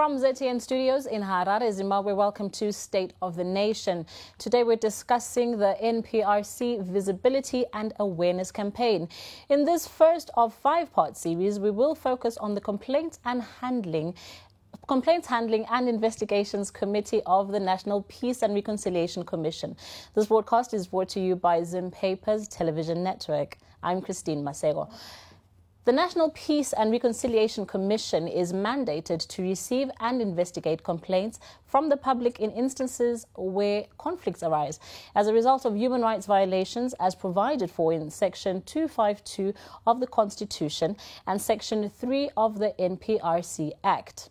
From ZTN Studios in Harare, Zimbabwe, welcome to State of the Nation. Today we're discussing the NPRC Visibility and Awareness Campaign. In this first of 5-part series, we will focus on the Complaints Handling and Investigations Committee of the National Peace and Reconciliation Commission. This broadcast is brought to you by Zim Papers Television Network. I'm Christine Masego. The National Peace and Reconciliation Commission is mandated to receive and investigate complaints from the public in instances where conflicts arise as a result of human rights violations as provided for in Section 252 of the Constitution and Section 3 of the NPRC Act.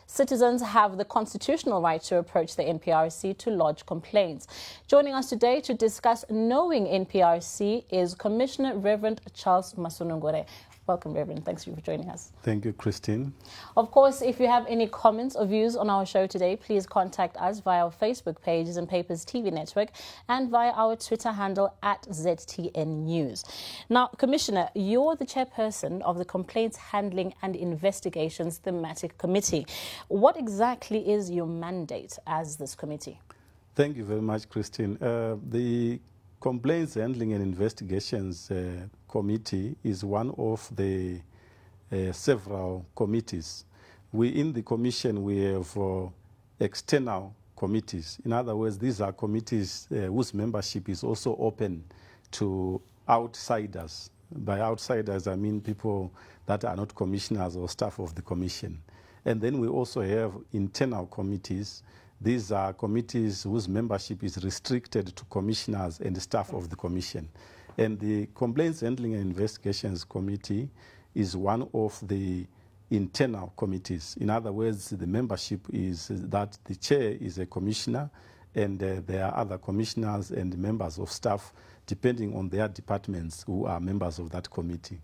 Citizens have the constitutional right to approach the NPRC to lodge complaints. Joining us today to discuss knowing NPRC is Commissioner Reverend Charles Masunungure. Welcome, Reverend. Thanks for joining us. Thank you, Christine. Of course, if you have any comments or views on our show today, please contact us via our Facebook page, Zim Papers TV Network, and via our Twitter handle @ZTN News. Now, Commissioner, you're the chairperson of the Complaints Handling and Investigations Thematic Committee. What exactly is your mandate as this committee? Thank you very much, Christine. The Complaints Handling and Investigations Committee is one of the several committees. In the Commission, we have external committees. In other words, these are committees whose membership is also open to outsiders. By outsiders, I mean people that are not commissioners or staff of the Commission. And then we also have internal committees. These are committees whose membership is restricted to commissioners and the staff of the Commission. And the Complaints Handling and Investigations Committee is one of the internal committees. In other words, the membership is that the chair is a commissioner and there are other commissioners and members of staff depending on their departments who are members of that committee.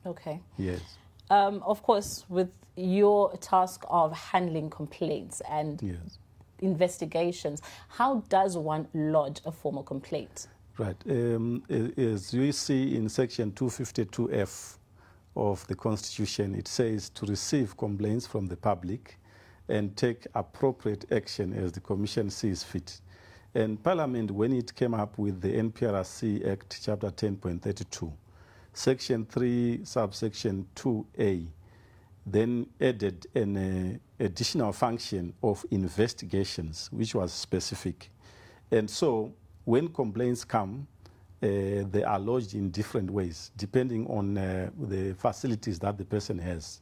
Okay. Yes. Of course, with your task of handling complaints and Yes. investigations, how does one lodge a formal complaint? Right. As you see in Section 252F of the Constitution, it says to receive complaints from the public and take appropriate action as the Commission sees fit. And Parliament, when it came up with the NPRC Act, Chapter 10.32, Section 3, subsection 2A, then added an additional function of investigations, which was specific. And so when complaints come, they are lodged in different ways, depending on the facilities that the person has.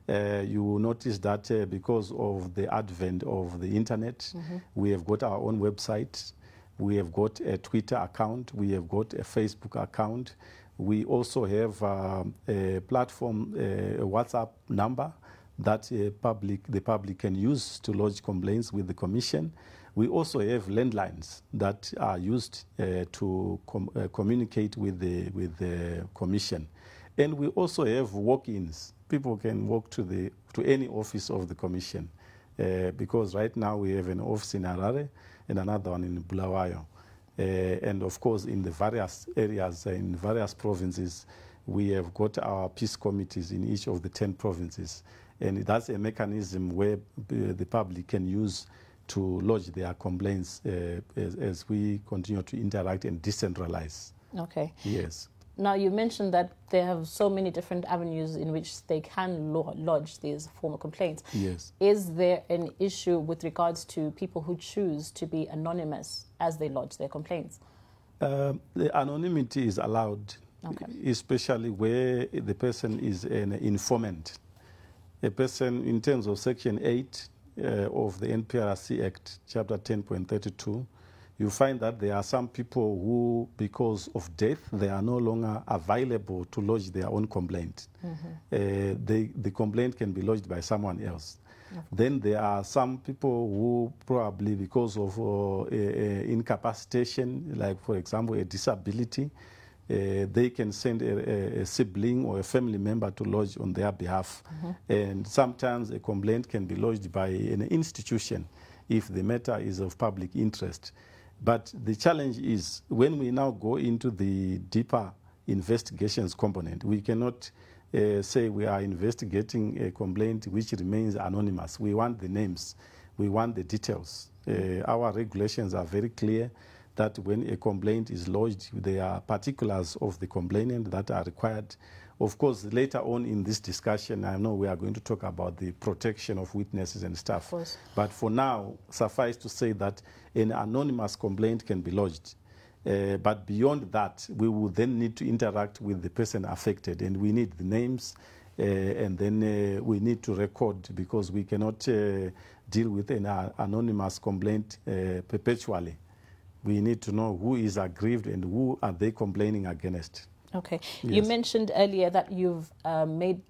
You will notice that because of the advent of the internet, we have got our own website, we have got a Twitter account, we have got a Facebook account. We also have a platform, a WhatsApp number that the public can use to lodge complaints with the Commission. We also have landlines that are used to communicate with the Commission. And we also have walk-ins. People can walk to any office of the Commission because right now we have an office in Harare and another one in Bulawayo. And of course, in the various areas, in various provinces, we have got our peace committees in each of the 10 provinces. And that's a mechanism where the public can use to lodge their complaints as we continue to interact and decentralize. Okay. Yes. Now, you mentioned that they have so many different avenues in which they can lodge these formal complaints. Yes. Is there an issue with regards to people who choose to be anonymous as they lodge their complaints? The anonymity is allowed, okay, especially where the person is an informant. A person, in terms of Section 8 of the NPRC Act, Chapter 10.32, you find that there are some people who, because of death, they are no longer available to lodge their own complaint. The complaint can be lodged by someone else. Okay. Then there are some people who probably, because of incapacitation, like for example a disability, they can send a sibling or a family member to lodge on their behalf. And sometimes a complaint can be lodged by an institution if the matter is of public interest. But the challenge is when we now go into the deeper investigations component, we cannot say we are investigating a complaint which remains anonymous. We want the names, we want the details. Our regulations are very clear that when a complaint is lodged, there are particulars of the complainant that are required. Of course, later on in this discussion, I know we are going to talk about the protection of witnesses and stuff. But for now, suffice to say that an anonymous complaint can be lodged. But beyond that, we will then need to interact with the person affected, and we need the names, and then we need to record, because we cannot deal with an anonymous complaint perpetually. We need to know who is aggrieved and who are they complaining against. Okay. Yes. You mentioned earlier that you've made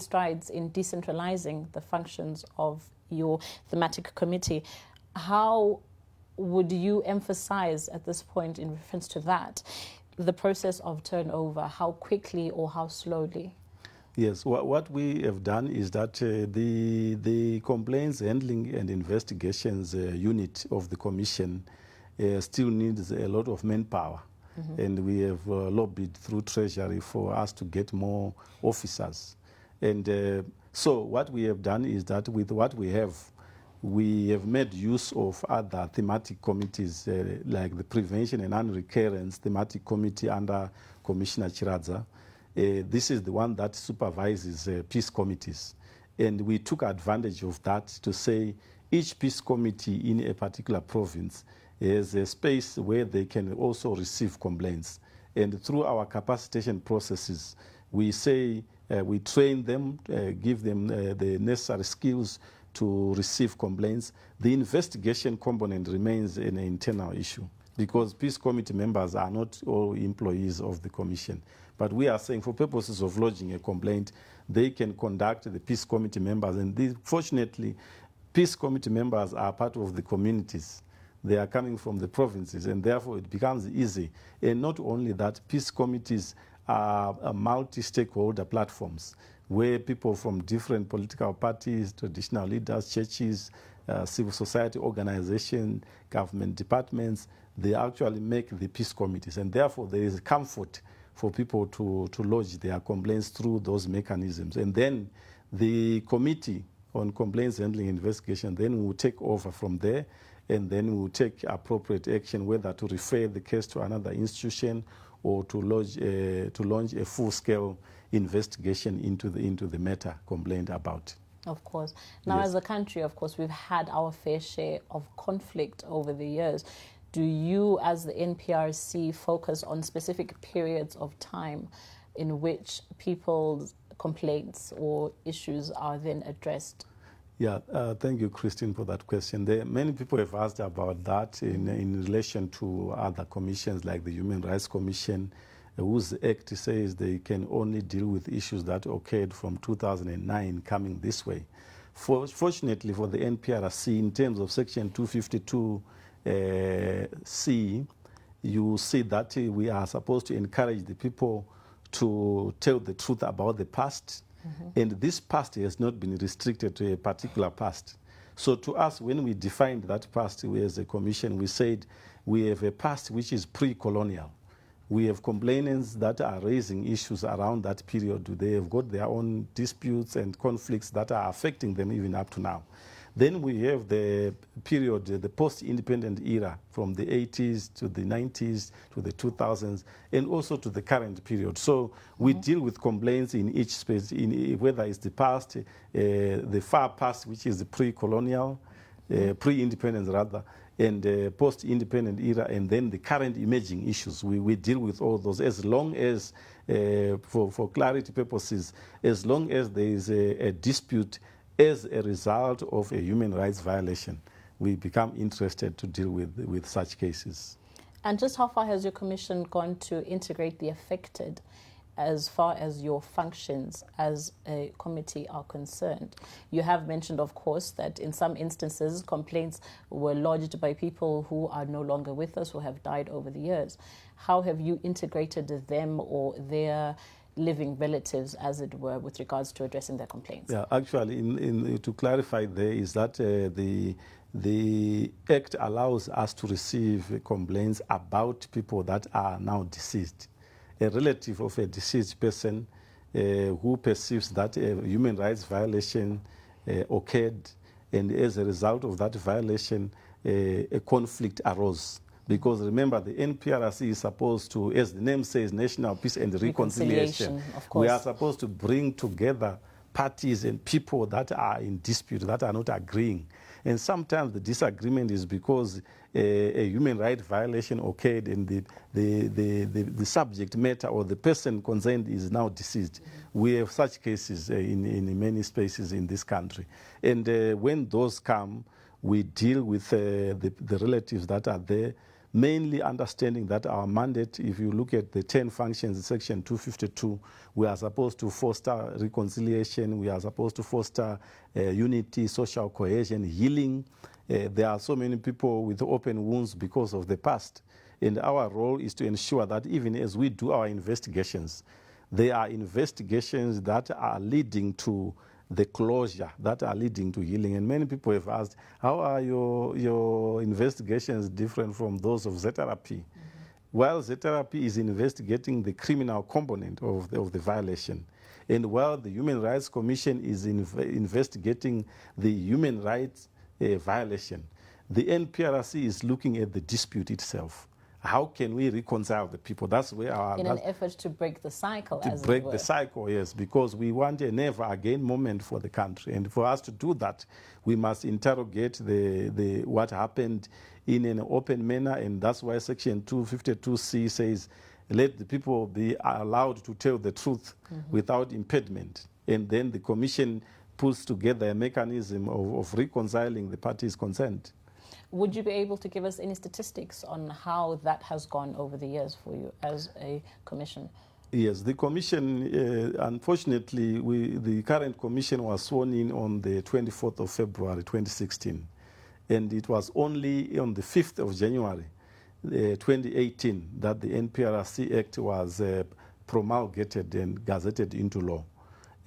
strides in decentralizing the functions of your thematic committee. How would you emphasize at this point, in reference to that, the process of turnover? How quickly or how slowly? Yes, what we have done is that the complaints handling and investigations unit of the commission still needs a lot of manpower. And we have lobbied through Treasury for us to get more officers. And so what we have done is that with what we have made use of other thematic committees, like the Prevention and Non-Recurrence Thematic Committee under Commissioner Chiradza. This is the one that supervises peace committees. And we took advantage of that to say each peace committee in a particular province is a space where they can also receive complaints. And through our capacitation processes, we say we train them, give them the necessary skills to receive complaints. The investigation component remains an internal issue, because peace committee members are not all employees of the commission. But we are saying for purposes of lodging a complaint, they can conduct the peace committee members. And fortunately, peace committee members are part of the communities. They are coming from the provinces, and therefore it becomes easy. And not only that, peace committees are multi-stakeholder platforms where people from different political parties, traditional leaders, churches, civil society organizations, government departments, they actually make the peace committees. And therefore there is comfort for people to lodge their complaints through those mechanisms. And then the committee on complaints handling investigation then will take over from there, and then we'll take appropriate action, whether to refer the case to another institution or to launch a full-scale investigation into the matter complained about. Of course. Now, Yes. As a country, of course, we've had our fair share of conflict over the years. Do you, as the NPRC, focus on specific periods of time in which people's complaints or issues are then addressed? Yeah, thank you, Christine, for that question. Many people have asked about that in relation to other commissions like the Human Rights Commission, whose act says they can only deal with issues that occurred from 2009 coming this way. Fortunately for the NPRC, in terms of Section 252C, you see that we are supposed to encourage the people to tell the truth about the past. And this past has not been restricted to a particular past. So to us, when we defined that past, we as a commission, we said we have a past which is pre-colonial. We have complainants that are raising issues around that period. They have got their own disputes and conflicts that are affecting them even up to now. Then we have the period, the post-independent era, from the 80s to the 90s to the 2000s, and also to the current period. So we deal with complaints in each space, whether it's the past, the far past, which is the pre-colonial, pre-independence rather, and post-independent era, and then the current emerging issues. We deal with all those, as long as, for clarity purposes, as long as there is a dispute as a result of a human rights violation, we become interested to deal with such cases. And just how far has your commission gone to integrate the affected as far as your functions as a committee are concerned? You have mentioned, of course, that in some instances complaints were lodged by people who are no longer with us, who have died over the years. How have you integrated them or their living relatives, as it were, with regards to addressing their complaints? Yeah, actually, to clarify there is that the Act allows us to receive complaints about people that are now deceased. A relative of a deceased person who perceives that a human rights violation occurred, and as a result of that violation, a conflict arose. Because remember, the NPRC is supposed to, as the name says, National Peace and Reconciliation. Of course. We are supposed to bring together parties and people that are in dispute, that are not agreeing. And sometimes the disagreement is because a human rights violation occurred and the subject matter or the person concerned is now deceased. We have such cases in many spaces in this country. And when those come, we deal with the relatives that are there, mainly understanding that our mandate, if you look at the 10 functions in Section 252, we are supposed to foster reconciliation, we are supposed to foster unity, social cohesion, healing. There are so many people with open wounds because of the past. And our role is to ensure that even as we do our investigations, they are investigations that are leading to the closure, that are leading to healing. And many people have asked, how are your investigations different from those of Z-therapy? While Z-therapy is investigating the criminal component of the violation, and while the Human Rights Commission is investigating the human rights violation, the NPRC is looking at the dispute itself. How can we reconcile the people? That's where our... In an effort to break the cycle, to break the cycle, yes, because we want a never-again moment for the country. And for us to do that, we must interrogate what happened in an open manner, and that's why Section 252C says, let the people be allowed to tell the truth without impediment. And then the Commission puts together a mechanism of reconciling the parties concerned. Would you be able to give us any statistics on how that has gone over the years for you as a commission? Yes, the commission, unfortunately, the current commission was sworn in on the 24th of February 2016. And it was only on the 5th of January 2018 that the NPRC Act was promulgated and gazetted into law.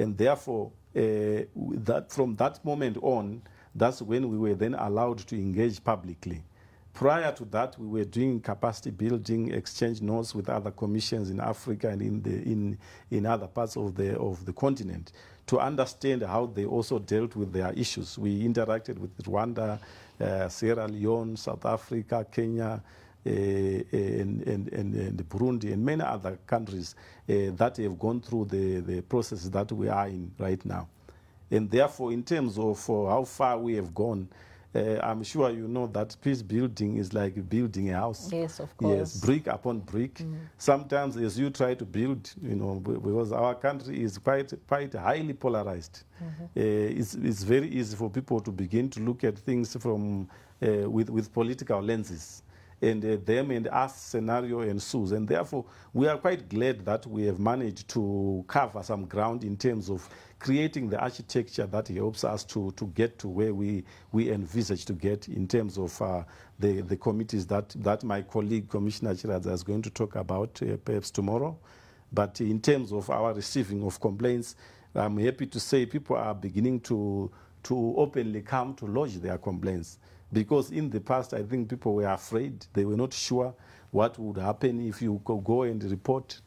And therefore, from that moment on, that's when we were then allowed to engage publicly. Prior to that, we were doing capacity building, exchange notes with other commissions in Africa and in other parts of the continent to understand how they also dealt with their issues. We interacted with Rwanda, Sierra Leone, South Africa, Kenya, and Burundi, and many other countries that have gone through the processes that we are in right now. And therefore, in terms of how far we have gone, I'm sure you know that peace building is like building a house. Yes, of course. Yes, brick upon brick. Sometimes as you try to build, because our country is quite highly polarized, it's very easy for people to begin to look at things from with political lenses. And them and us scenario ensues. And therefore, we are quite glad that we have managed to cover some ground in terms of creating the architecture that helps us to get to where we envisage to get in terms of the committees that my colleague, Commissioner Chiradza, is going to talk about perhaps tomorrow. But in terms of our receiving of complaints, I'm happy to say people are beginning to openly come to lodge their complaints. Because in the past, I think people were afraid. They were not sure what would happen if you could go and report.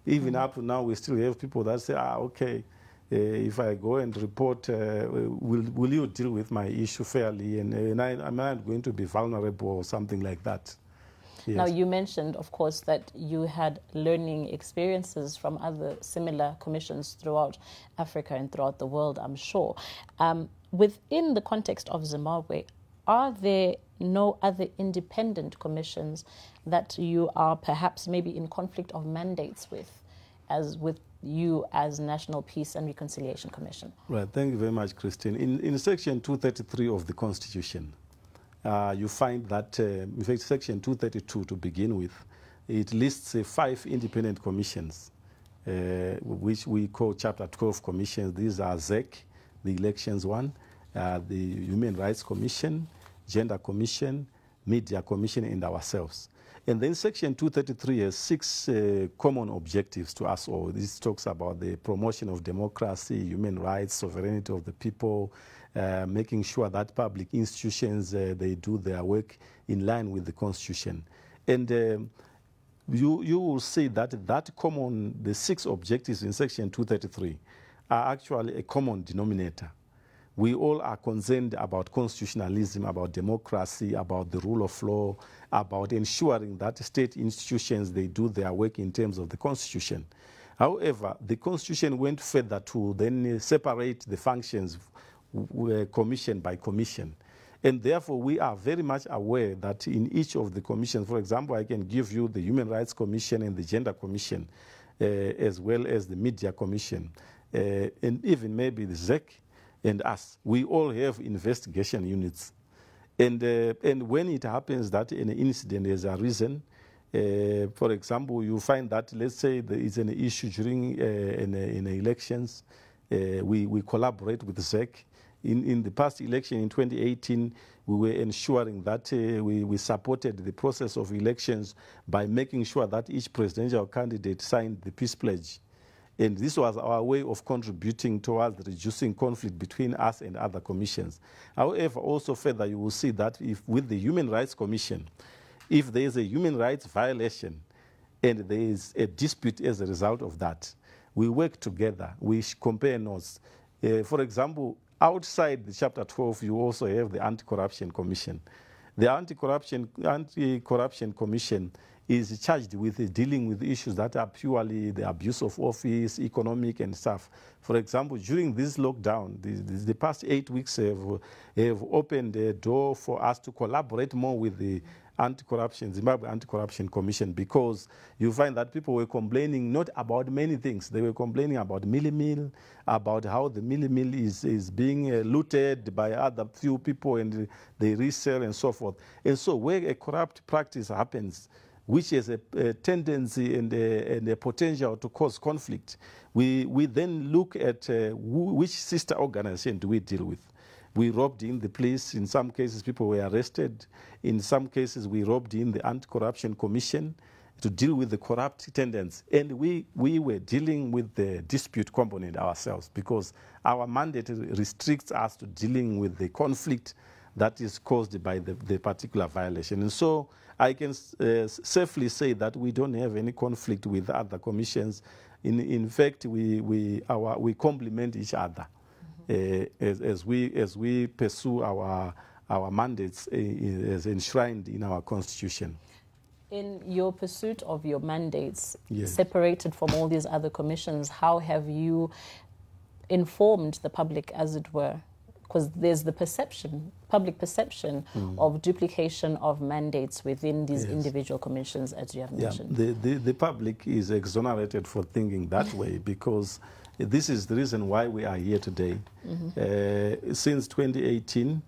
Even up to now, we still have people that say, okay, if I go and report, will you deal with my issue fairly? And I'm not going to be vulnerable or something like that. Yes. Now, you mentioned, of course, that you had learning experiences from other similar commissions throughout Africa and throughout the world, I'm sure. Within the context of Zimbabwe, are there no other independent commissions that you are perhaps maybe in conflict of mandates with, as with you as National Peace and Reconciliation Commission? Right, thank you very much, Christine. In Section 233 of the Constitution, you find that, in fact, Section 232 to begin with, it lists 5 independent commissions, which we call Chapter 12 commissions. These are ZEC, the elections one, the Human Rights Commission, Gender Commission, Media Commission, and ourselves. And then Section 233 has 6 common objectives to us all. This talks about the promotion of democracy, human rights, sovereignty of the people, making sure that public institutions, they do their work in line with the Constitution. And you will see that the 6 objectives in section 233 are actually a common denominator. We all are concerned about constitutionalism, about democracy, about the rule of law, about ensuring that state institutions, they do their work in terms of the Constitution. However, the Constitution went further to then separate the functions commission by commission. And therefore, we are very much aware that in each of the commissions, for example, I can give you the Human Rights Commission and the Gender Commission, as well as the Media Commission, and even maybe the ZEC and us. We all have investigation units. And when it happens that an incident has arisen, for example, you find that, let's say, there is an issue during in elections, we collaborate with the ZEC. In the past election in 2018, we were ensuring that we supported the process of elections by making sure that each presidential candidate signed the peace pledge. And this was our way of contributing towards reducing conflict between us and other commissions. However, also further, you will see that if with the Human Rights Commission, if there is a human rights violation and there is a dispute as a result of that, we work together, we compare notes. For example, outside the Chapter 12, you also have the Anti-Corruption Commission. The Anti-Corruption Commission is charged with dealing with issues that are purely the abuse of office, economic and stuff. For example, during this lockdown, the past 8 weeks have opened a door for us to collaborate more with the Zimbabwe Anti-Corruption Commission, because you find that people were complaining not about many things. They were complaining about Milli Mill, about how the Milli Mill is being looted by other few people and they resell and so forth. And so where a corrupt practice happens, which has a tendency and a potential to cause conflict, we then look at which sister organization do we deal with. We robbed in the police. In some cases, people were arrested. In some cases, we robbed in the Anti-Corruption Commission to deal with the corrupt tendency. And we were dealing with the dispute component ourselves, because our mandate restricts us to dealing with the conflict that is caused by the particular violation. And so I can safely say that we don't have any conflict with other commissions. In fact, we complement each other. As we pursue our mandates as enshrined in our Constitution. In your pursuit of your mandates, yes, separated from all these other commissions, how have you informed the public, as it were? Because there's the public perception of duplication of mandates within these yes, individual commissions, as you have mentioned. The public is exonerated for thinking that way, because this is the reason why we are here today. Since 2018,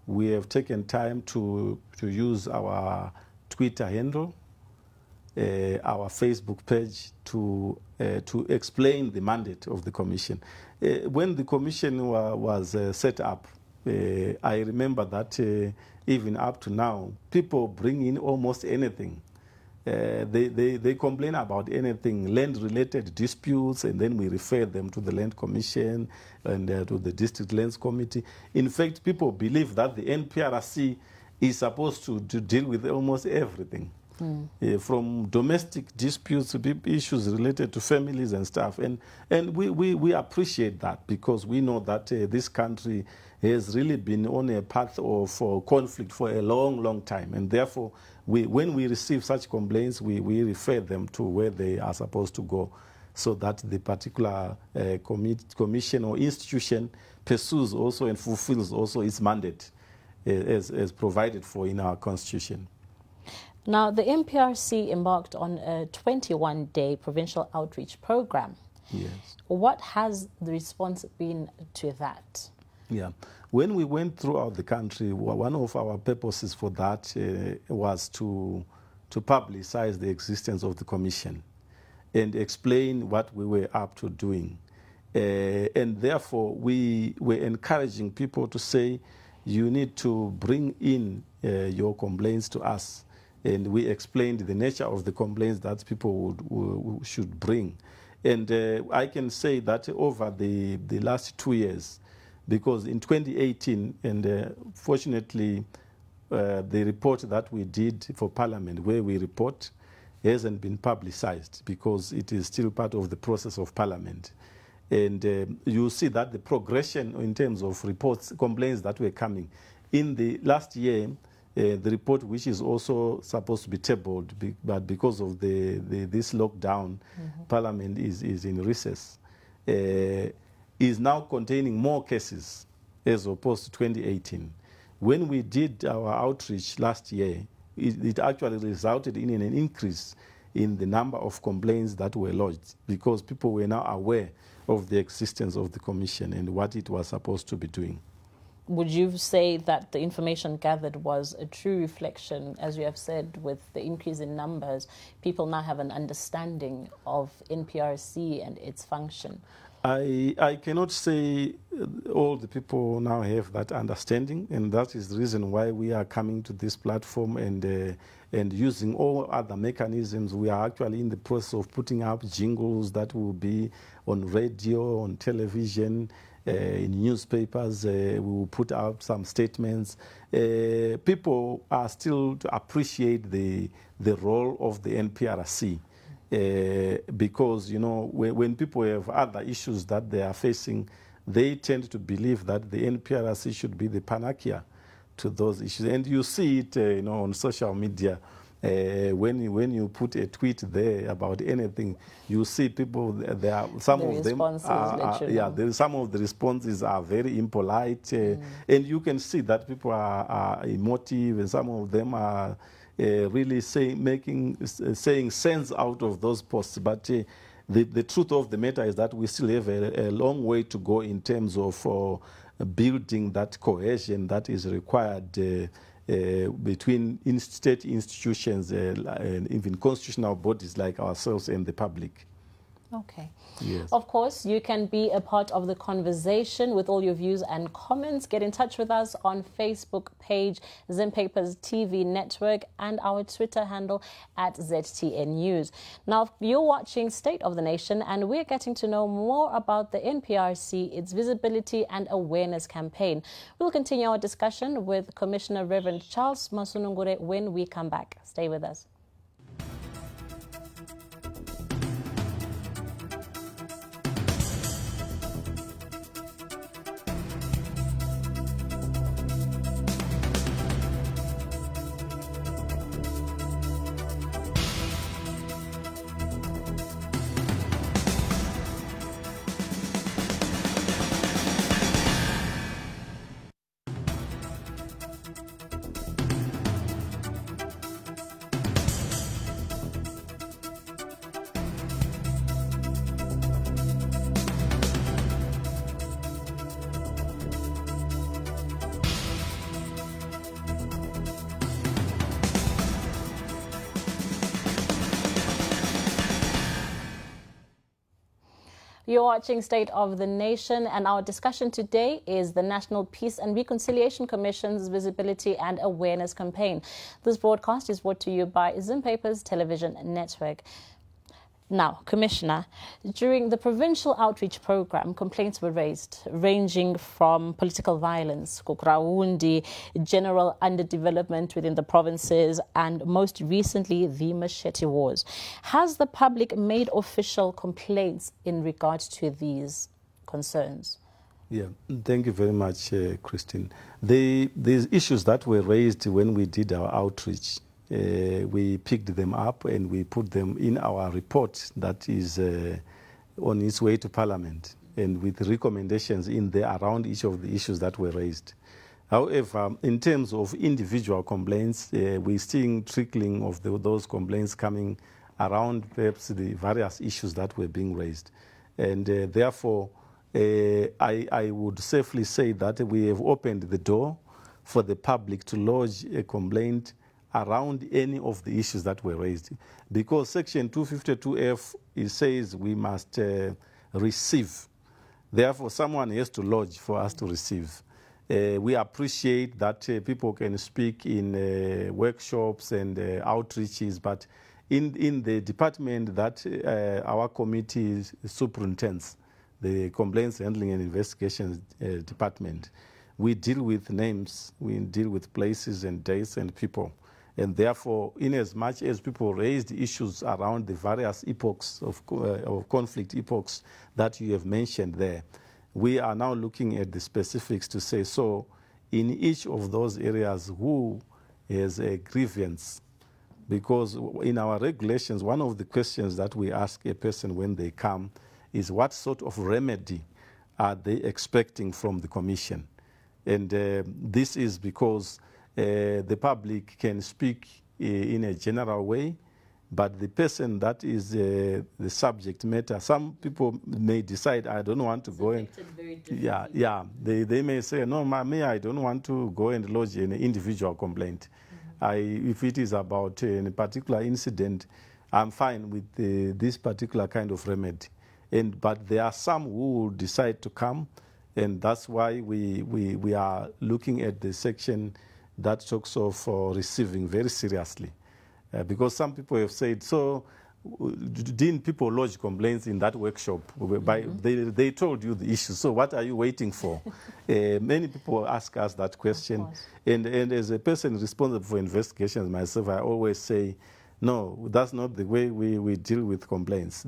we have taken time to use our Twitter handle, our Facebook page, to explain the mandate of the commission. When the commission was set up, I remember that even up to now, people bring in almost anything. They complain about anything, land-related disputes, and then we refer them to the Land Commission and to the District Lands Committee. In fact, people believe that the NPRC is supposed to deal with almost everything, from domestic disputes to issues related to families and stuff. And we appreciate that, because we know that this country has really been on a path of conflict for a long, long time. And therefore, when we receive such complaints, we refer them to where they are supposed to go, so that the particular commission or institution pursues also and fulfills also its mandate as provided for in our Constitution. Now, the MPRC embarked on a 21-day provincial outreach program. Yes. What has the response been to that? Yeah. When we went throughout the country, one of our purposes for that was to publicize the existence of the commission and explain what we were up to doing. And therefore, we were encouraging people to say, you need to bring in your complaints to us. And we explained the nature of the complaints that people should bring. And I can say that over the last 2 years, because in 2018, and fortunately, the report that we did for Parliament, where we report, hasn't been publicized because it is still part of the process of Parliament. And you see that the progression in terms of reports, complaints that were coming. In the last year, the report, which is also supposed to be tabled, but because of this lockdown, Parliament is in recess, is now containing more cases as opposed to 2018. When we did our outreach last year, it actually resulted in an increase in the number of complaints that were lodged because people were now aware of the existence of the Commission and what it was supposed to be doing. Would you say that the information gathered was a true reflection, as you have said, with the increase in numbers, people now have an understanding of NPRC and its function? I cannot say all the people now have that understanding, and that is the reason why we are coming to this platform and using all other mechanisms. We are actually in the process of putting up jingles that will be on radio, on television, in newspapers. We will put out some statements. People are still to appreciate the role of the NPRC. Because, you know, when people have other issues that they are facing, they tend to believe that the NPRC should be the panacea to those issues. And you see it, you know, on social media. When you put a tweet there about anything, you see people. There are some of them. Some of the responses are very impolite, and you can see that people are emotive, and some of them are really saying sense out of those posts. But the truth of the matter is that we still have a long way to go in terms of building that cohesion that is required between state institutions and even constitutional bodies like ourselves and the public. Okay. Yes. Of course, you can be a part of the conversation with all your views and comments. Get in touch with us on Facebook page, Zim Papers TV Network, and our Twitter handle at ZTN News. Now, you're watching State of the Nation, and we're getting to know more about the NPRC, its visibility and awareness campaign. We'll continue our discussion with Commissioner Reverend Charles Masunungure when we come back. Stay with us. You're watching State of the Nation, and our discussion today is the National Peace and Reconciliation Commission's Visibility and Awareness Campaign. This broadcast is brought to you by Zim Papers Television Network. Now, Commissioner, during the provincial outreach program, complaints were raised, ranging from political violence, kukraundi, general underdevelopment within the provinces, and most recently, the machete wars. Has the public made official complaints in regards to these concerns? Yeah, thank you very much, Christine. These issues that were raised when we did our outreach, we picked them up and we put them in our report that is on its way to Parliament, and with recommendations in there around each of the issues that were raised. However, in terms of individual complaints, we're seeing trickling of those complaints coming around perhaps the various issues that were being raised. And therefore, I would safely say that we have opened the door for the public to lodge a complaint around any of the issues that were raised. Because Section 252F, it says we must receive. Therefore, someone has to lodge for us to receive. We appreciate that people can speak in workshops and outreaches, but in the department that our committee superintends, the Complaints Handling and Investigations Department, we deal with names, we deal with places and dates and people. And therefore, in as much as people raised issues around the various epochs of conflict epochs that you have mentioned there, we are now looking at the specifics to say, so in each of those areas, who has a grievance? Because in our regulations, one of the questions that we ask a person when they come is what sort of remedy are they expecting from the Commission? And this is because the public can speak in a general way, but the person that is the subject matter, some people may decide, I don't want to go in. Yeah, they may say, no, I don't want to go and lodge an individual complaint. If it is about a particular incident, I'm fine with this particular kind of remedy. But there are some who will decide to come, and that's why we are looking at the section that talks of receiving very seriously. Because some people have said, so didn't people lodge complaints in that workshop? They told you the issue, so what are you waiting for? Many people ask us that question. And as a person responsible for investigations myself, I always say, no, that's not the way we deal with complaints.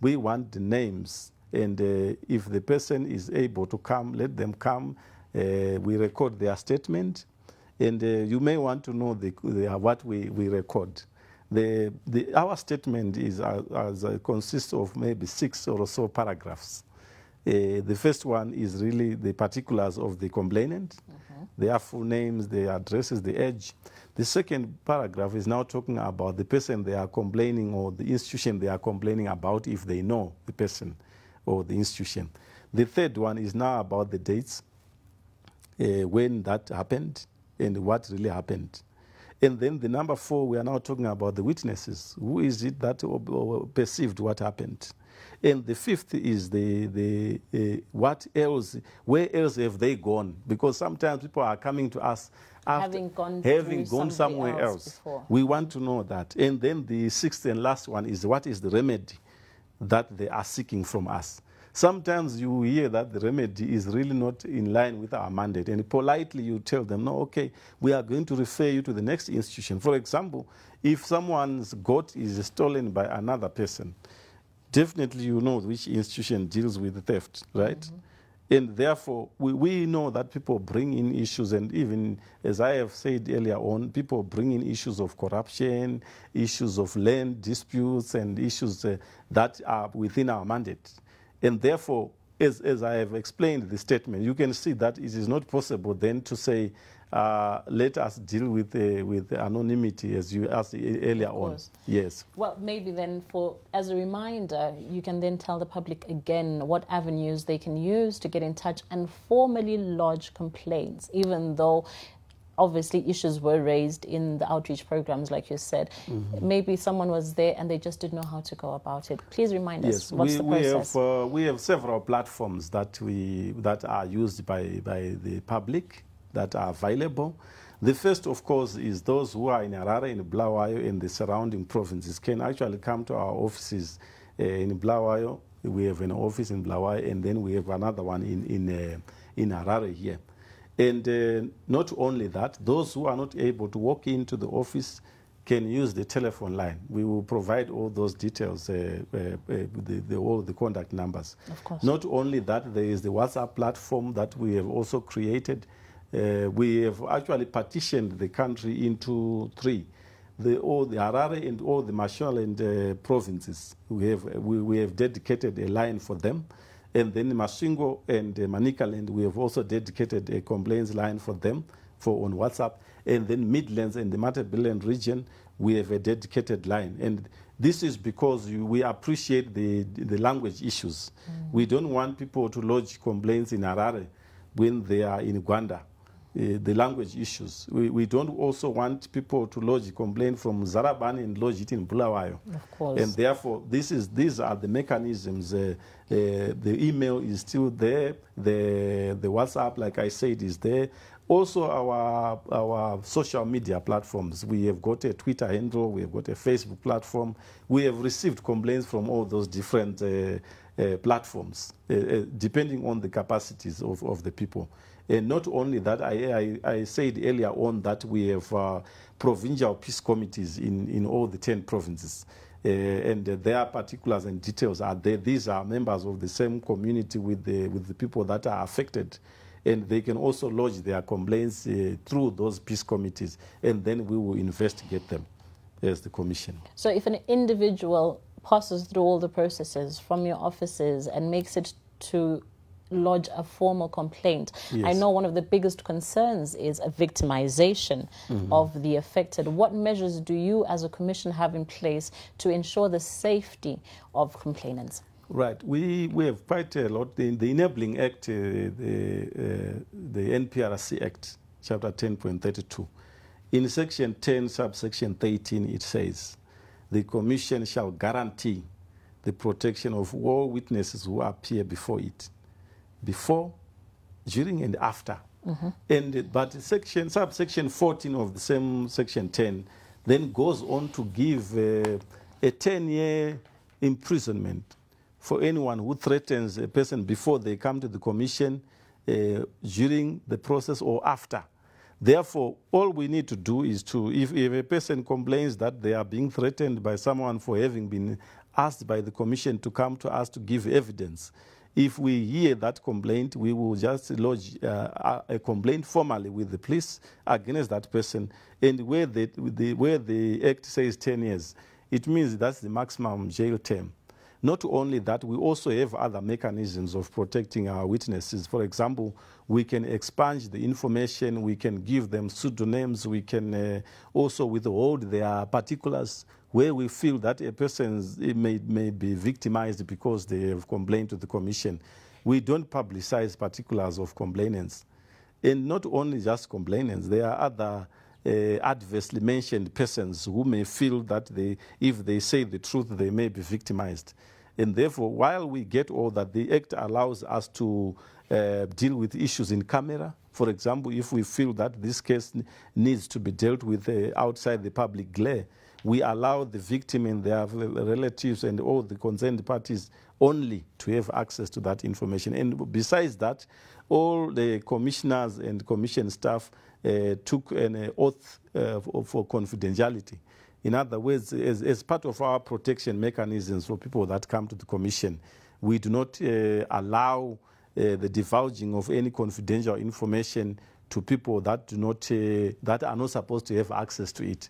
We want the names, and if the person is able to come, let them come. We record their statement, and you may want to know what we record. Our statement consists of maybe 6 or so paragraphs. The first one is really the particulars of the complainant, their full names, their addresses, the age. The second paragraph is now talking about the person they are complaining or the institution they are complaining about, if they know the person or the institution. The third one is now about the dates, when that happened and what really happened. And then the number 4, we are now talking about the witnesses. Who is it that perceived what happened? And the 5th is what else, where else have they gone? Because sometimes people are coming to us after having gone somewhere else. Before. We want to know that. And then the 6th and last one is what is the remedy that they are seeking from us. Sometimes you hear that the remedy is really not in line with our mandate, and politely you tell them, no, okay, we are going to refer you to the next institution. For example, if someone's goat is stolen by another person, definitely you know which institution deals with theft, right? And therefore, we know that people bring in issues, and even, as I have said earlier on, people bring in issues of corruption, issues of land disputes, and issues that are within our mandate. And therefore, as I have explained the statement, you can see that it is not possible then to say, let us deal with anonymity, as you asked earlier on. Yes. Well, maybe then, as a reminder, you can then tell the public again what avenues they can use to get in touch and formally lodge complaints, even though obviously issues were raised in the outreach programs, like you said. Maybe someone was there and they just didn't know how to go about it. Please remind us, what's the process? We have several platforms that are used by the public that are available. The first, of course, is those who are in Harare, in Bulawayo, and the surrounding provinces can actually come to our offices in Bulawayo. We have an office in Bulawayo, and then we have another one in Harare here. And not only that, those who are not able to walk into the office can use the telephone line. We will provide all those details, all the contact numbers. Of course. Not only that, there is the WhatsApp platform that we have also created. We have actually partitioned the country into 3. All the Harare and all the Mashonaland provinces. We have dedicated a line for them. And then Masunungure and Manicaland, we have also dedicated a complaints line for them on WhatsApp. And then Midlands and the Matabeleland region, we have a dedicated line. And this is because we appreciate the language issues. We don't want people to lodge complaints in Harare when they are in Uganda. The language issues. We don't also want people to lodge a complaint from Zaraban and lodge it in Bulawayo. Of course. And therefore, these are the mechanisms. The email is still there. The WhatsApp, like I said, is there. Also, our social media platforms. We have got a Twitter handle. We have got a Facebook platform. We have received complaints from all those different platforms, depending on the capacities of the people. And not only that, I said earlier on that we have provincial peace committees in all the 10 provinces. And their particulars and details are there. These are members of the same community with the people that are affected. And they can also lodge their complaints through those peace committees. And then we will investigate them as the commission. So if an individual passes through all the processes from your offices and makes it to lodge a formal complaint, yes. I know one of the biggest concerns is a victimization of the affected. What measures do you as a commission have in place to ensure the safety of complainants? Right. We have quite a lot. The Enabling Act, the NPRC Act, Chapter 10.32. In Section 10, subsection 13, it says, the Commission shall guarantee the protection of all witnesses who appear before it, before, during, and after. But subsection 14 of the same Section 10 then goes on to give a 10-year imprisonment for anyone who threatens a person before they come to the commission, during the process, or after. Therefore, all we need to do is to, if a person complains that they are being threatened by someone for having been asked by the commission to come to us to give evidence, if we hear that complaint, we will just lodge a complaint formally with the police against that person. And where the Act says 10 years, it means that's the maximum jail term. Not only that, we also have other mechanisms of protecting our witnesses. For example, we can expunge the information, we can give them pseudonyms, we can also withhold their particulars where we feel that a person may be victimized because they have complained to the commission. We don't publicize particulars of complainants. And not only just complainants, there are other adversely mentioned persons who may feel that if they say the truth, they may be victimized. And therefore, while we get all that, the Act allows us to deal with issues in camera. For example, if we feel that this case needs to be dealt with outside the public glare, we allow the victim and their relatives and all the concerned parties only to have access to that information. And besides that, all the commissioners and commission staff took an oath for confidentiality. In other words, as part of our protection mechanisms for people that come to the commission, we do not allow the divulging of any confidential information to people that that are not supposed to have access to it.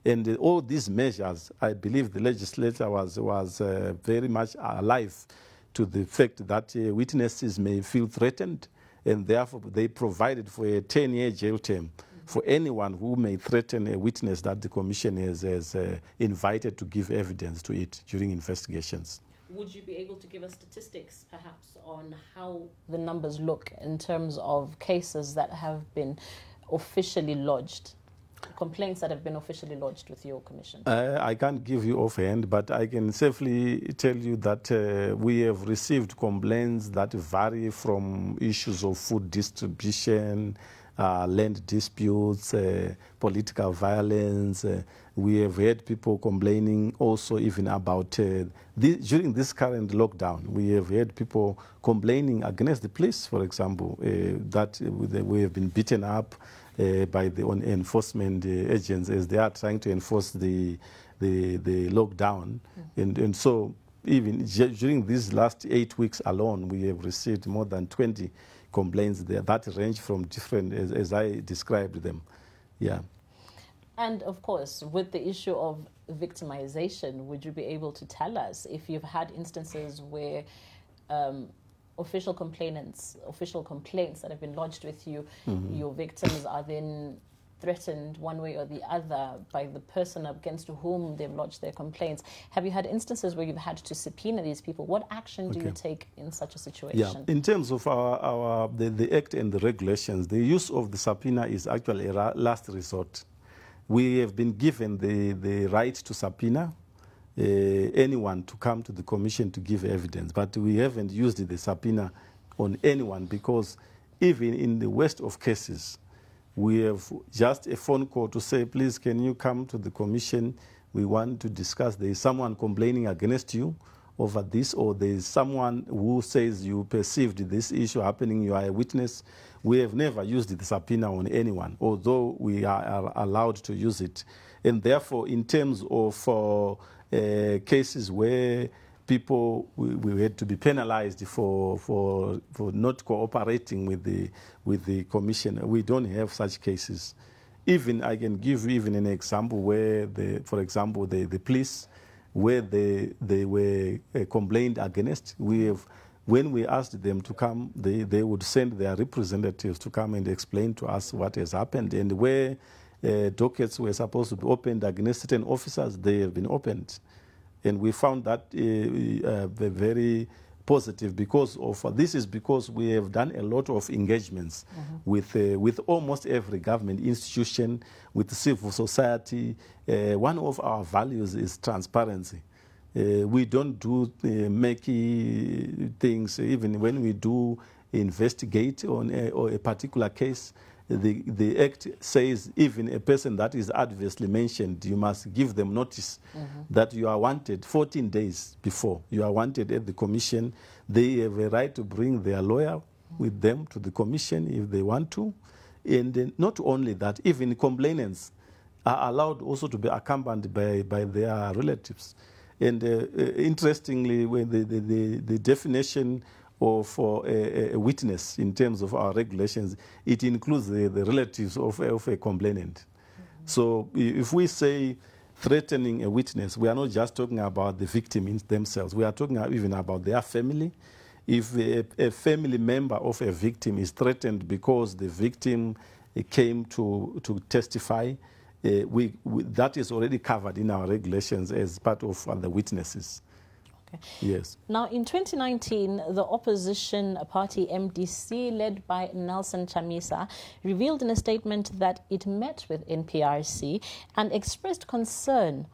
And all these measures, I believe the legislature was very much alive to the fact that witnesses may feel threatened, and therefore they provided for a 10-year jail term for anyone who may threaten a witness that the commission has invited to give evidence to it during investigations. Would you be able to give us statistics, perhaps, on how the numbers look in terms of cases that have been officially lodged, complaints that have been officially lodged with your commission? I can't give you offhand, but I can safely tell you that we have received complaints that vary from issues of food distribution, land disputes, political violence. We have had people complaining also even about, during this current lockdown, we have had people complaining against the police, for example, that we have been beaten up by the enforcement agents as they are trying to enforce the lockdown. And so even during these last 8 weeks alone, we have received more than 20 complaints there that range from different, as I described them. Yeah. And of course, with the issue of victimization, would you be able to tell us if you've had instances where official complaints that have been lodged with you, your victims are then threatened one way or the other by the person against whom they've lodged their complaints? Have you had instances where you've had to subpoena these people? What action do you take in such a situation? Yeah, in terms of the Act and the regulations, the use of the subpoena is actually a last resort. We have been given the right to subpoena anyone to come to the commission to give evidence, but we haven't used the subpoena on anyone because even in the worst of cases, we have just a phone call to say, please, can you come to the commission? We want to discuss. There is someone complaining against you, over this, or there's someone who says you perceived this issue happening, you are a witness. We have never used the subpoena on anyone, although we are allowed to use it. And therefore, in terms of cases where people we had to be penalized for not cooperating with the commission, we don't have such cases. Even I can give even an example where, for example, the police, where they were complained against. When we asked them to come, they would send their representatives to come and explain to us what has happened, and where dockets were supposed to be opened against certain officers, they have been opened. And we found that very positive because we have done a lot of engagements with almost every government institution, with civil society. One of our values is transparency. We don't do murky things. Even when we do investigate on a particular case, the Act says even a person that is adversely mentioned, you must give them notice that you are wanted 14 days before. You are wanted at the commission. They have a right to bring their lawyer with them to the commission if they want to. And not only that, even complainants are allowed also to be accompanied by their relatives. And interestingly, when the definition of a witness in terms of our regulations, it includes the relatives of a complainant. So if we say threatening a witness, we are not just talking about the victim themselves. We are talking even about their family. If a family member of a victim is threatened because the victim came to testify, that is already covered in our regulations as part of the witnesses. Okay. Yes. Now, in 2019, the opposition party MDC, led by Nelson Chamisa, revealed in a statement that it met with NPRC and expressed concern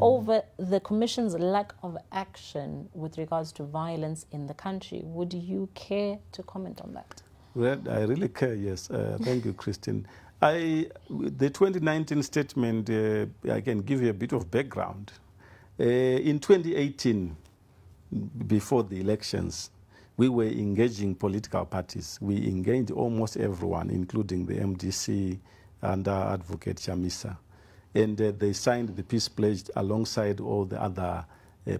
over the Commission's lack of action with regards to violence in the country. Would you care to comment on that? Well, I really care, yes. Thank you, Christine. The 2019 statement, I can give you a bit of background. In 2018, before the elections, we were engaging political parties. We engaged almost everyone, including the MDC and Advocate Chamisa. And they signed the peace pledge alongside all the other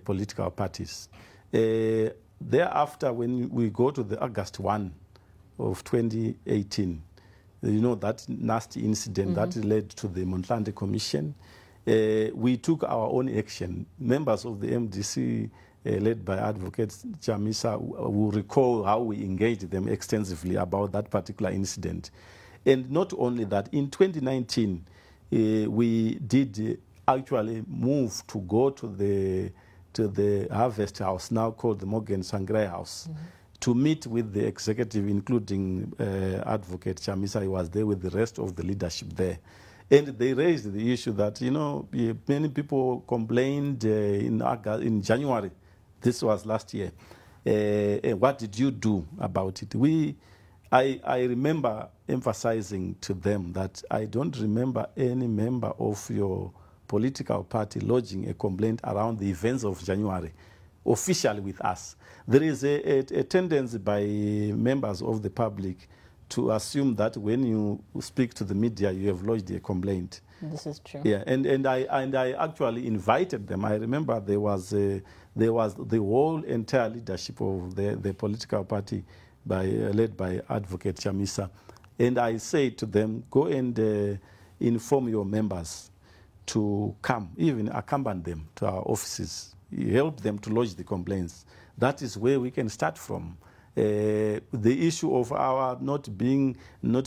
political parties. Thereafter, when we go to the August 1 of 2018, you know, that nasty incident that led to the Montlandy Commission, we took our own action. Members of the MDC, led by Advocate Chamisa, will recall how we engaged them extensively about that particular incident. And not only that, in 2019, we did actually move to go to the Harvest House, now called the Morgan Sangre House, to meet with the executive, including Advocate Chamisa. He was there with the rest of the leadership there. And they raised the issue that, you know, many people complained in January. This was last year. What did you do about it? I remember emphasizing to them that I don't remember any member of your political party lodging a complaint around the events of January officially with us. There is a tendency by members of the public to assume that when you speak to the media, you have lodged a complaint. This is true. Yeah, and I actually invited them. I remember there was the whole entire leadership of the political party led by Advocate Chamisa. And I said to them, go and inform your members to come, even accompany them to our offices, help them to lodge the complaints. That is where we can start from. The issue of our not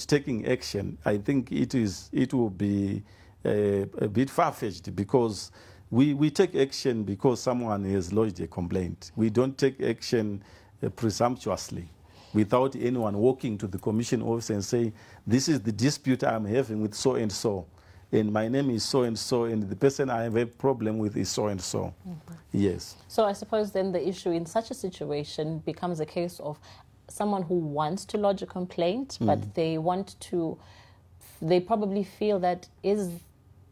taking action, I think it will be a bit far-fetched, because we take action because someone has lodged a complaint. We don't take action presumptuously, without anyone walking to the commission office and saying, this is the dispute I'm having with so-and-so, and my name is so-and-so, and the person I have a problem with is so-and-so. Yes. So I suppose then the issue in such a situation becomes a case of someone who wants to lodge a complaint, but they probably feel that, is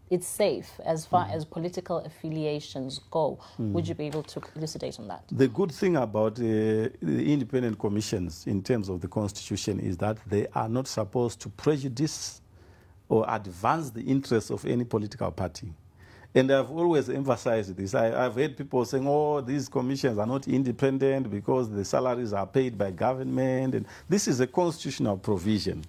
it's safe as far as political affiliations go. Would you be able to elucidate on that? The good thing about the independent commissions in terms of the Constitution is that they are not supposed to prejudice or advance the interests of any political party. And I've always emphasized this. I've heard people saying, oh, these commissions are not independent because the salaries are paid by government. And this is a constitutional provision,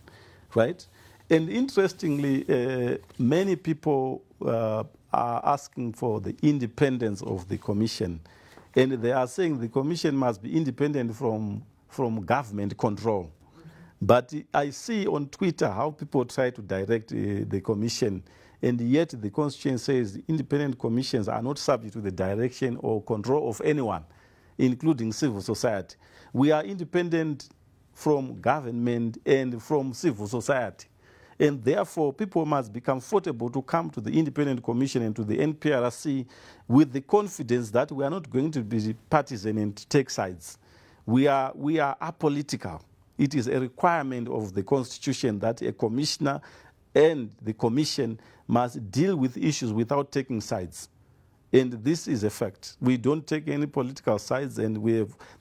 right? And interestingly, many people are asking for the independence of the commission. And they are saying the commission must be independent from government control. But I see on Twitter how people try to direct the commission, and yet the Constitution says independent commissions are not subject to the direction or control of anyone, including civil society. We are independent from government and from civil society. And therefore, people must be comfortable to come to the Independent Commission and to the NPRC with the confidence that we are not going to be partisan and take sides. We are apolitical. It is a requirement of the Constitution that a commissioner and the commission must deal with issues without taking sides. And this is a fact. We don't take any political sides, and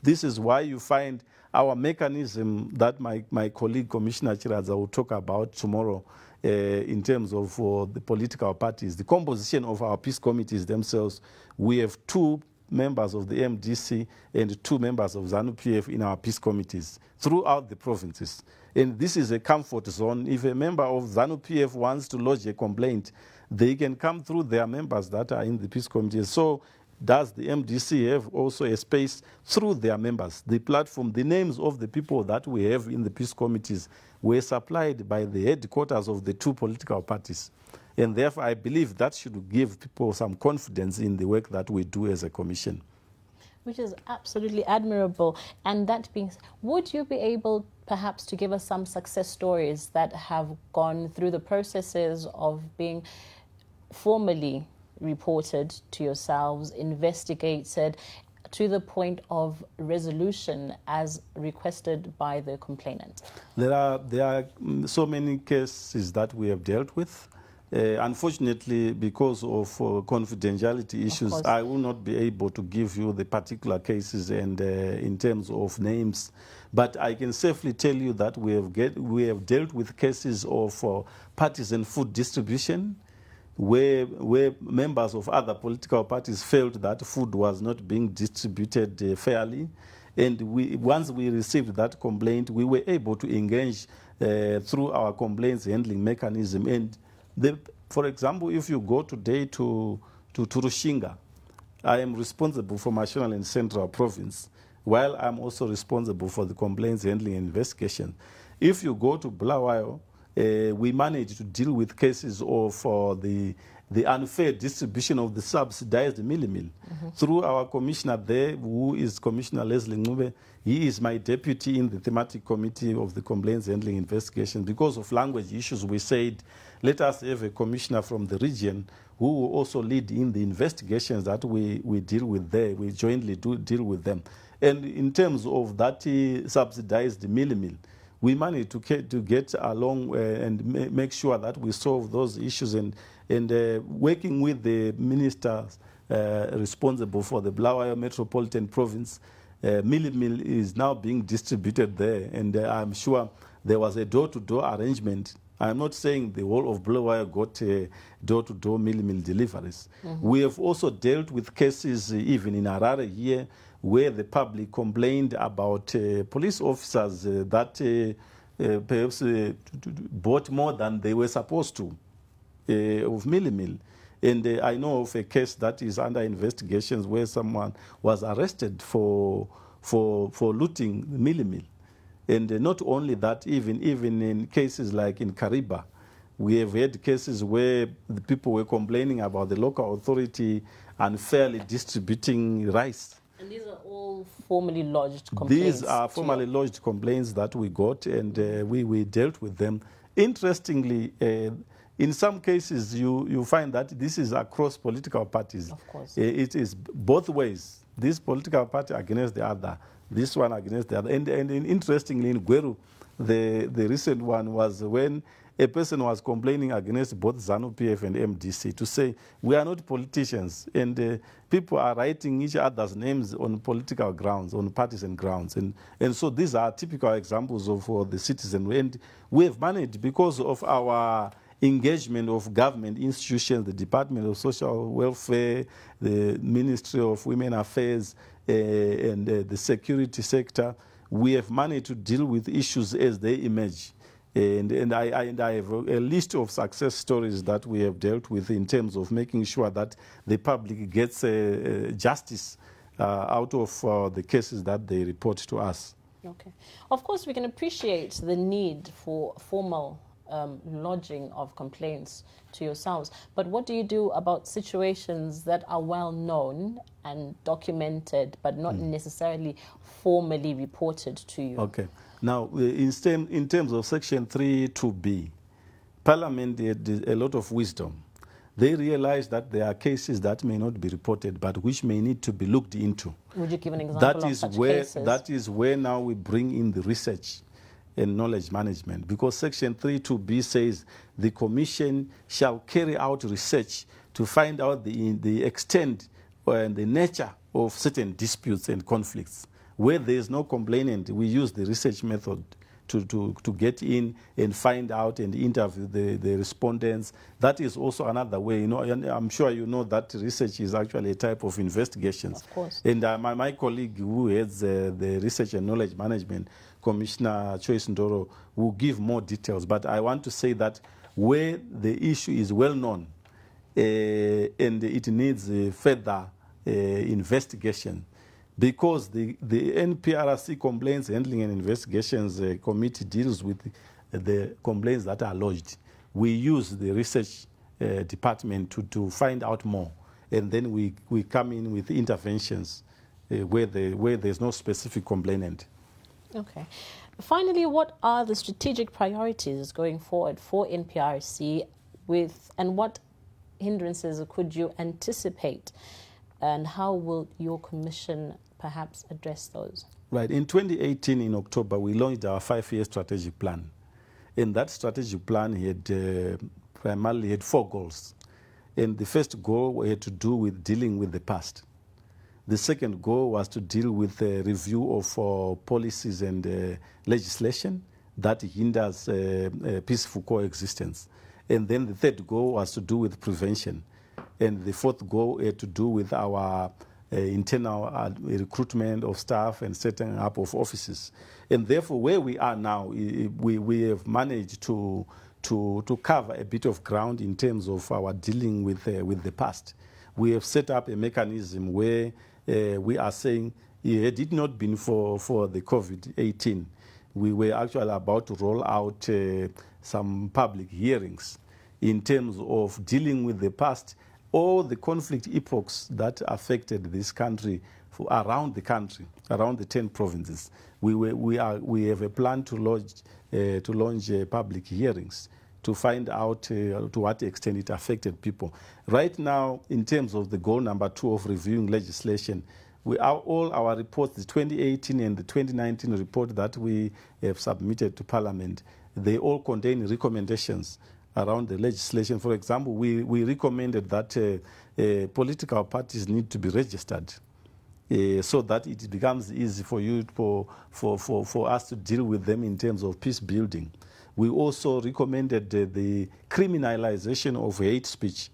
this is why you find our mechanism that my colleague Commissioner Chiraza will talk about tomorrow in terms of the political parties, the composition of our peace committees themselves. We have 2 members of the MDC and 2 members of ZANU-PF in our peace committees throughout the provinces. And this is a comfort zone. If a member of ZANU-PF wants to lodge a complaint, they can come through their members that are in the peace committees. So does the MDC have also a space through their members? The platform, the names of the people that we have in the peace committees were supplied by the headquarters of the 2 political parties. And therefore, I believe that should give people some confidence in the work that we do as a commission. Which is absolutely admirable. And that being said, would you be able perhaps to give us some success stories that have gone through the processes of being formally reported to yourselves, investigated, to the point of resolution as requested by the complainant? There are so many cases that we have dealt with. Unfortunately, because of confidentiality issues, I will not be able to give you the particular cases and in terms of names. But I can safely tell you that we have dealt with cases of partisan food distribution, where members of other political parties felt that food was not being distributed fairly. And once we received that complaint, we were able to engage through our complaints handling mechanism. And for example, if you go today to Rushinga, I am responsible for National and Central Province, while I'm also responsible for the complaints handling and investigation. If you go to Bulawayo, we managed to deal with cases of the unfair distribution of the subsidized meal through our commissioner there, who is Commissioner Leslie Ngube. He is my deputy in the Thematic Committee of the Complaints Handling Investigation. Because of language issues, we said, let us have a commissioner from the region who will also lead in the investigations that we deal with there. We jointly deal with them. And in terms of that subsidized meal, we managed to get along and make sure that we solve those issues, and working with the ministers responsible for the Bulawayo Metropolitan Province, meal is now being distributed there, and I'm sure there was a door-to-door arrangement. I'm not saying the whole of Bulawayo got door-to-door meal deliveries. We have also dealt with cases even in Harare here, where the public complained about police officers that perhaps bought more than they were supposed to of meal. And I know of a case that is under investigations where someone was arrested for looting meal. And not only that, even in cases like in Kariba, we have had cases where the people were complaining about the local authority unfairly distributing rice. And these are all formally lodged complaints? These are formally lodged complaints that we got, and we dealt with them. Interestingly, in some cases, you find that this is across political parties. Of course. It is both ways. This political party against the other, this one against the other. And interestingly, in Gweru, the recent one was when a person was complaining against both ZANU-PF and MDC to say, we are not politicians, and people are writing each other's names on political grounds, on partisan grounds. And so these are typical examples of the citizen. And we have managed, because of our engagement of government institutions, the Department of Social Welfare, the Ministry of Women Affairs, and the security sector, we have managed to deal with issues as they emerge. And I have a list of success stories that we have dealt with in terms of making sure that the public gets justice out of the cases that they report to us. Okay. Of course, we can appreciate the need for formal lodging of complaints to yourselves. But what do you do about situations that are well known and documented, but not necessarily formally reported to you? Okay. Now, in terms of Section 3(2)(b), Parliament had a lot of wisdom. They realized that there are cases that may not be reported, but which may need to be looked into. Would you give an example of such cases? That is where now we bring in the research and knowledge management, because Section 3(2)(b) says the Commission shall carry out research to find out the extent and the nature of certain disputes and conflicts. Where there is no complainant, we use the research method to get in and find out and interview the respondents. That is also another way. You know, and I'm sure you know that research is actually a type of investigations. Of course. And my colleague who heads the research and knowledge management, Commissioner Choice Ndoro, will give more details. But I want to say that where the issue is well known and it needs further investigation, because the NPRC Complaints Handling and Investigations Committee deals with the complaints that are lodged. We use the research department to find out more, and then we come in with interventions where there's no specific complainant. Okay. Finally, what are the strategic priorities going forward for NPRC, and what hindrances could you anticipate, and how will your commission perhaps address those? Right. In 2018, in October, we launched our 5-year strategic plan. And that strategic plan had primarily had 4 goals. And the first goal had to do with dealing with the past. The second goal was to deal with a review of policies and legislation that hinders peaceful coexistence. And then the third goal was to do with prevention. And the fourth goal had to do with our internal recruitment of staff and setting up of offices. And therefore, where we are now, we have managed to cover a bit of ground in terms of our dealing with the past. We have set up a mechanism where we are saying, had it not been for the COVID-18, we were actually about to roll out some public hearings in terms of dealing with the past, all the conflict epochs that affected this country around the 10 provinces. We have a plan to launch public hearings to find out to what extent it affected people. Right now, in terms of the goal number 2 of reviewing legislation, all our reports, the 2018 and the 2019 report that we have submitted to Parliament, they all contain recommendations around the legislation. For example, we recommended that political parties need to be registered so that it becomes easy for us to deal with them in terms of peace building. We also recommended the criminalization of hate speech,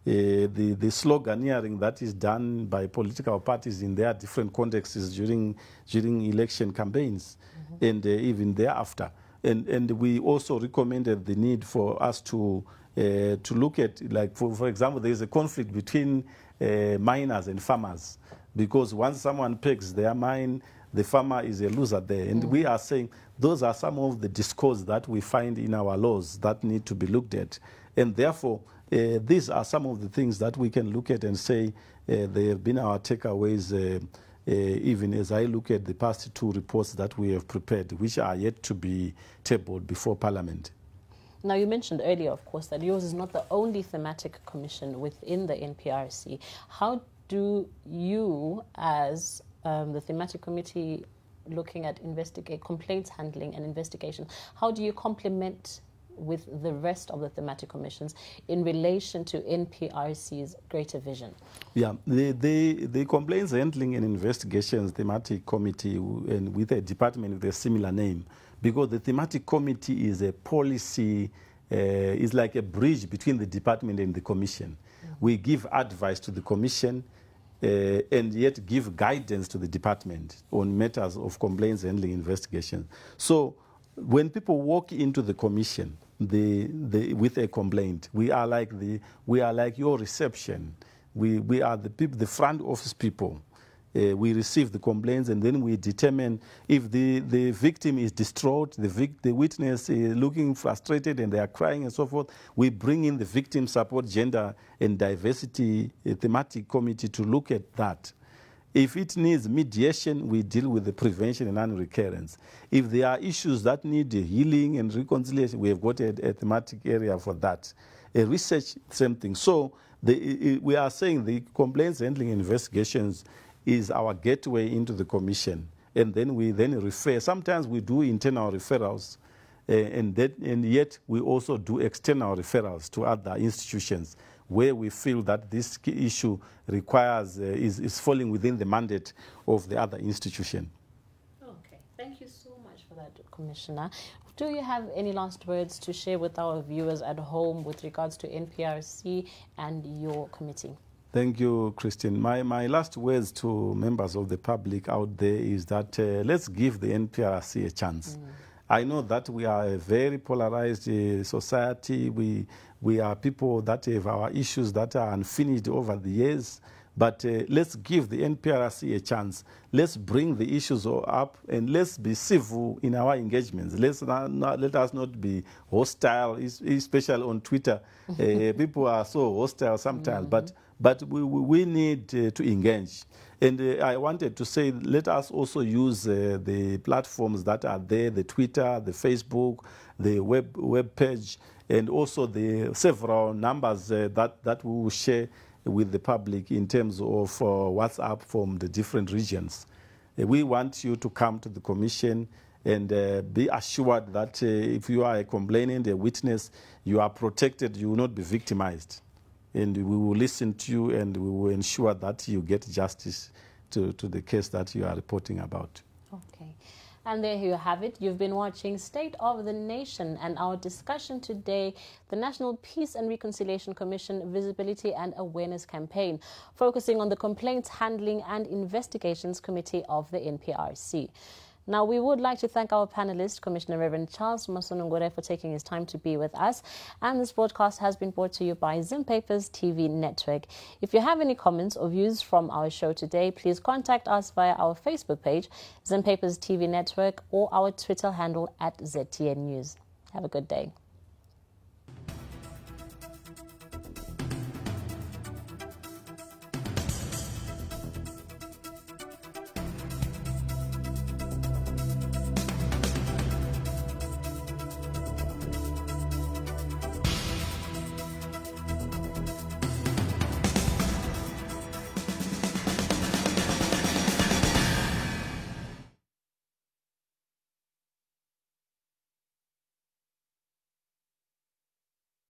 the sloganeering that is done by political parties in their different contexts during election campaigns and even thereafter. And we also recommended the need for us to look at, like, for example, there is a conflict between miners and farmers, because once someone pegs their mine, the farmer is a loser there. And we are saying those are some of the discords that we find in our laws that need to be looked at. And therefore, these are some of the things that we can look at and say they have been our takeaways, even as I look at the past 2 reports that we have prepared, which are yet to be tabled before Parliament. Now, you mentioned earlier, of course, that yours is not the only thematic commission within the NPRC. How do you, as the thematic committee looking at complaints handling and investigation, how do you complement with the rest of the thematic commissions in relation to NPRC's greater vision? Yeah, the complaints handling and investigations thematic committee and with a department with a similar name, because the thematic committee is a policy, is like a bridge between the department and the commission. We give advice to the commission and yet give guidance to the department on matters of complaints handling investigations. So when people walk into the commission with a complaint, we are like your reception. We are the people, the front office people. We receive the complaints and then we determine if the victim is distraught, the witness is looking frustrated and they are crying and so forth. We bring in the victim support, gender and diversity thematic committee to look at that. If it needs mediation, we deal with the prevention and non-recurrence. If there are issues that need healing and reconciliation, we have got a thematic area for that. Research, same thing. So we are saying the complaints handling investigations is our gateway into the commission. And then we refer. Sometimes we do internal referrals, and yet we also do external referrals to other institutions where we feel that this issue requires, is falling within the mandate of the other institution. Okay, thank you so much for that, Commissioner. Do you have any last words to share with our viewers at home with regards to NPRC and your committee? Thank you, Christine. My last words to members of the public out there is that let's give the NPRC a chance. I know that we are a very polarized society. We are people that have our issues that are unfinished over the years. But let's give the NPRC a chance. Let's bring the issues up and let's be civil in our engagements. Let us not be hostile, especially on Twitter. People are so hostile sometimes, but we need to engage. And I wanted to say, let us also use the platforms that are there, the Twitter, the Facebook, the web page, and also the several numbers that we will share with the public in terms of WhatsApp from the different regions. We want you to come to the commission and be assured that if you are a complainant, a witness, you are protected, you will not be victimized. And we will listen to you and we will ensure that you get justice to the case that you are reporting about. Okay. And there you have it. You've been watching State of the Nation, and our discussion today, the National Peace and Reconciliation Commission Visibility and Awareness Campaign, focusing on the Complaints Handling and Investigations Committee of the NPRC. Now, we would like to thank our panelist, Commissioner Reverend Charles Masunungure, for taking his time to be with us. And this broadcast has been brought to you by Zim Papers TV Network. If you have any comments or views from our show today, please contact us via our Facebook page, Zim Papers TV Network, or our Twitter handle @ZTN News. Have a good day.